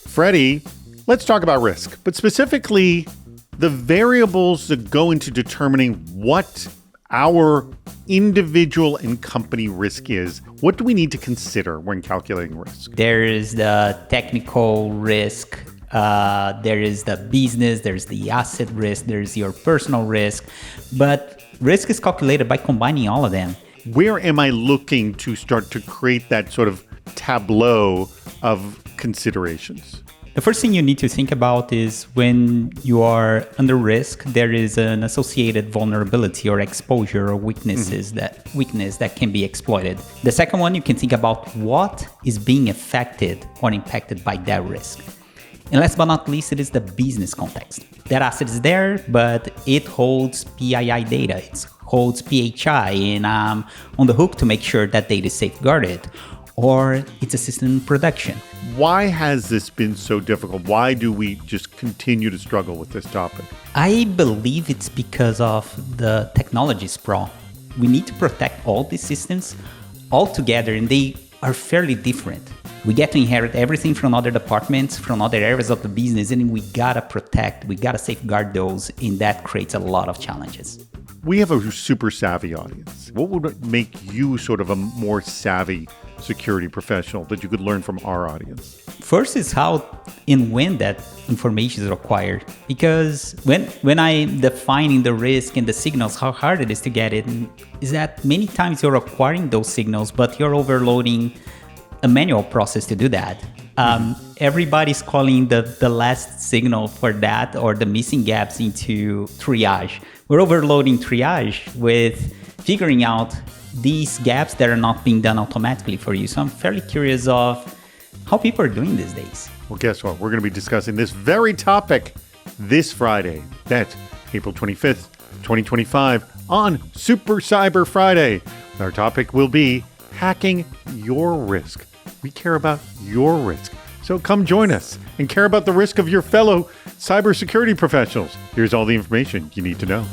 Freddie, let's talk about risk, but specifically the variables that go into determining what our individual and company risk is. What do we need to consider when calculating risk? There is the technical risk, there is the business, there's the asset risk, there's your personal risk, but risk is calculated by combining all of them. Where am I looking to start to create that sort of tableau of considerations? The first thing you need to think about is when you are under risk, there is an associated vulnerability or exposure or weakness that can be exploited. The second one, you can think about what is being affected or impacted by that risk. And last but not least, it is the business context. That asset is there, but it holds PII data. It holds PHI, and I'm on the hook to make sure that data is safeguarded. Or it's a system in production. Why has this been so difficult? Why do we just continue to struggle with this topic? I believe it's because of the technology sprawl. We need to protect all these systems all together, and they are fairly different. We get to inherit everything from other departments, from other areas of the business, and we gotta protect, we gotta safeguard those, and that creates a lot of challenges. We have a super savvy audience. What would make you sort of a more savvy security professional that you could learn from our audience? First is how and when that information is required. Because when I'm defining the risk and the signals, how hard it is to get it, is that many times you're acquiring those signals, but you're overloading a manual process to do that. Everybody's calling the last signal for that or the missing gaps into triage. We're overloading triage with figuring out these gaps that are not being done automatically for you. So I'm fairly curious of how people are doing these days. Well, guess what? We're going to be discussing this very topic this Friday. That's April 25th, 2025 on Super Cyber Friday. Our topic will be hacking your risk. We care about your risk. So come join us and care about the risk of your fellow cybersecurity professionals. Here's all the information you need to know.